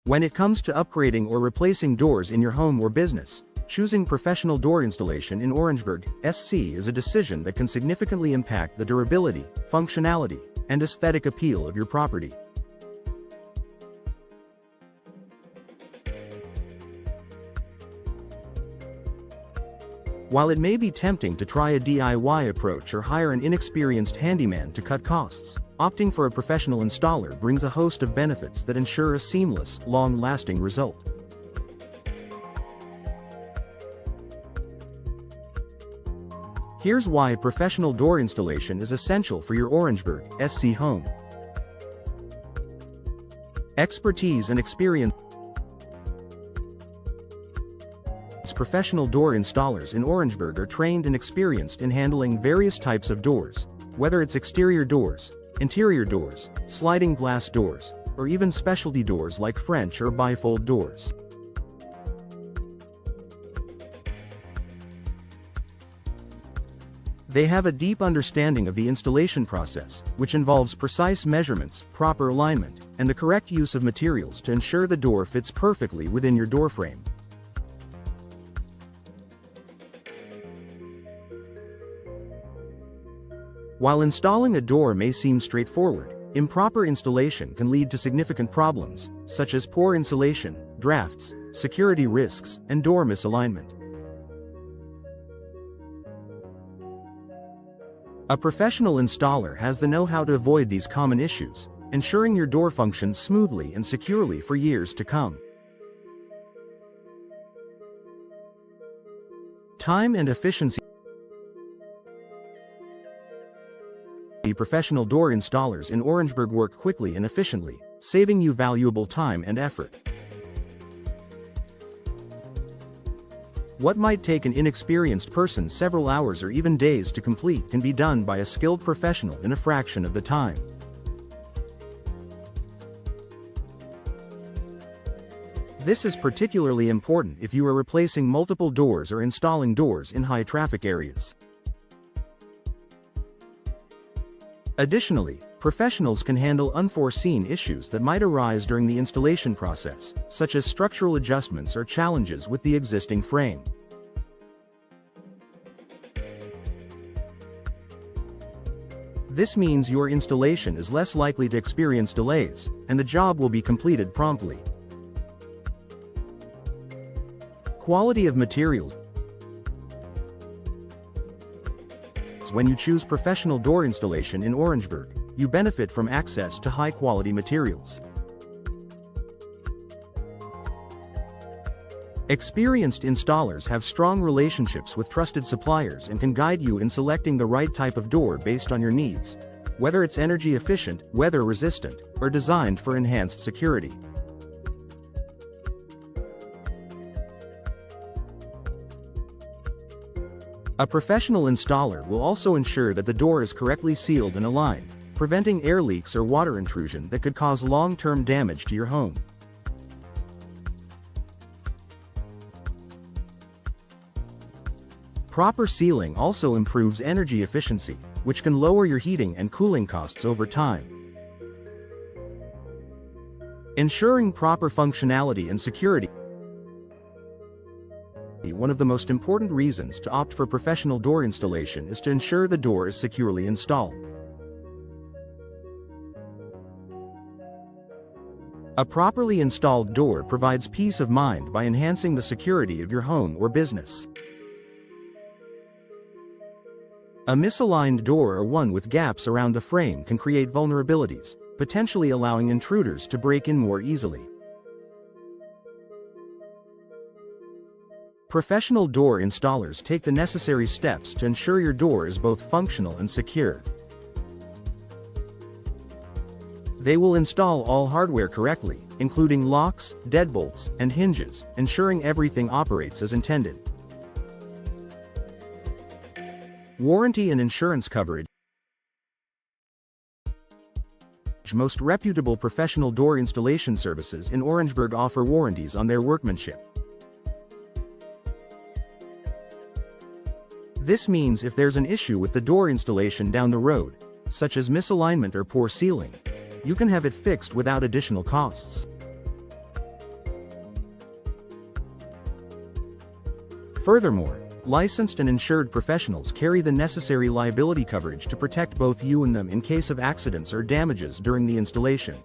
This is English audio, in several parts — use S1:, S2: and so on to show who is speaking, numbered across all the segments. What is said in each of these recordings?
S1: When it comes to upgrading or replacing doors in your home or business, choosing Professional Door Installation in Orangeburg, SC is a decision that can significantly impact the durability, functionality, and aesthetic appeal of your property. While it may be tempting to try a DIY approach or hire an inexperienced handyman to cut costs, opting for a professional installer brings a host of benefits that ensure a seamless, long-lasting result. Here's why professional door installation is essential for your Orangeburg, SC home. Expertise and experience. Professional door installers in Orangeburg are trained and experienced in handling various types of doors, whether it's exterior doors, interior doors, sliding glass doors, or even specialty doors like French or bifold doors. They have a deep understanding of the installation process, which involves precise measurements, proper alignment, and the correct use of materials to ensure the door fits perfectly within your door frame. While installing a door may seem straightforward, improper installation can lead to significant problems, such as poor insulation, drafts, security risks, and door misalignment. A professional installer has the know-how to avoid these common issues, ensuring your door functions smoothly and securely for years to come. Time and efficiency. Professional door installers in Orangeburg work quickly and efficiently, saving you valuable time and effort. What might take an inexperienced person several hours or even days to complete can be done by a skilled professional in a fraction of the time. This is particularly important if you are replacing multiple doors or installing doors in high-traffic areas. Additionally, professionals can handle unforeseen issues that might arise during the installation process, such as structural adjustments or challenges with the existing frame. This means your installation is less likely to experience delays, and the job will be completed promptly. Quality of materials. When you choose professional door installation in Orangeburg, you benefit from access to high-quality materials. Experienced installers have strong relationships with trusted suppliers and can guide you in selecting the right type of door based on your needs, whether it's energy efficient, weather resistant, or designed for enhanced security. A professional installer will also ensure that the door is correctly sealed and aligned, preventing air leaks or water intrusion that could cause long-term damage to your home. Proper sealing also improves energy efficiency, which can lower your heating and cooling costs over time. Ensuring proper functionality and security. One of the most important reasons to opt for professional door installation is to ensure the door is securely installed. A properly installed door provides peace of mind by enhancing the security of your home or business. A misaligned door or one with gaps around the frame can create vulnerabilities, potentially allowing intruders to break in more easily. Professional door installers take the necessary steps to ensure your door is both functional and secure. They will install all hardware correctly, including locks, deadbolts, and hinges, ensuring everything operates as intended. Warranty and insurance coverage. Most reputable professional door installation services in Orangeburg offer warranties on their workmanship. This means if there's an issue with the door installation down the road, such as misalignment or poor sealing, you can have it fixed without additional costs. Furthermore, licensed and insured professionals carry the necessary liability coverage to protect both you and them in case of accidents or damages during the installation.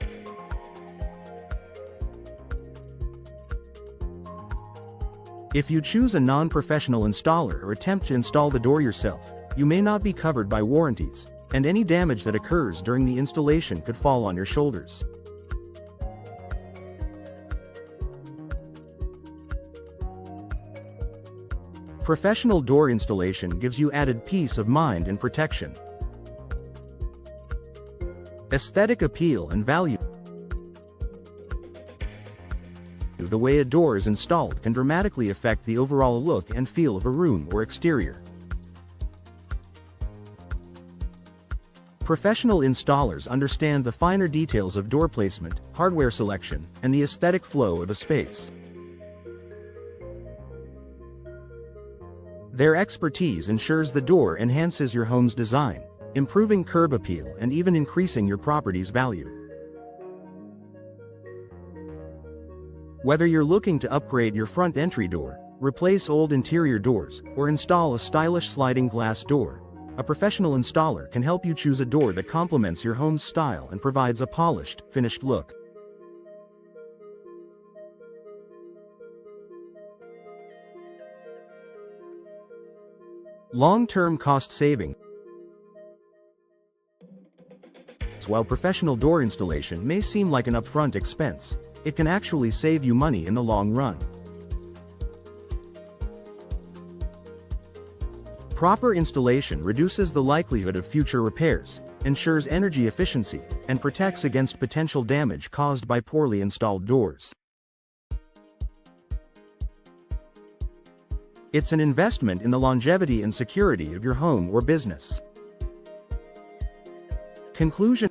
S1: If you choose a non-professional installer or attempt to install the door yourself, you may not be covered by warranties, and any damage that occurs during the installation could fall on your shoulders. Professional door installation gives you added peace of mind and protection. Aesthetic appeal and value. The way a door is installed can dramatically affect the overall look and feel of a room or exterior. Professional installers understand the finer details of door placement, hardware selection, and the aesthetic flow of a space. Their expertise ensures the door enhances your home's design, improving curb appeal and even increasing your property's value. Whether you're looking to upgrade your front entry door, replace old interior doors, or install a stylish sliding glass door, a professional installer can help you choose a door that complements your home's style and provides a polished, finished look. Long-term cost saving. While professional door installation may seem like an upfront expense, it can actually save you money in the long run. Proper installation reduces the likelihood of future repairs, ensures energy efficiency, and protects against potential damage caused by poorly installed doors. It's an investment in the longevity and security of your home or business. Conclusion.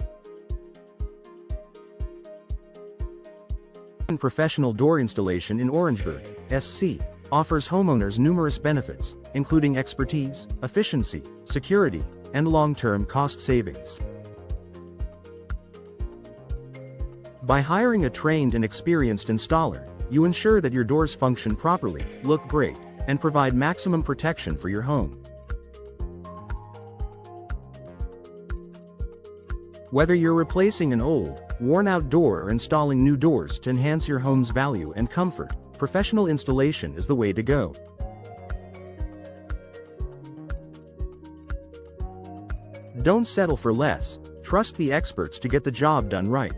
S1: Professional door installation in Orangeburg, SC, offers homeowners numerous benefits, including expertise, efficiency, security, and long-term cost savings. By hiring a trained and experienced installer, you ensure that your doors function properly, look great, and provide maximum protection for your home. Whether you're replacing an old, worn-out door or installing new doors to enhance your home's value and comfort, professional installation is the way to go. Don't settle for less. Trust the experts to get the job done right.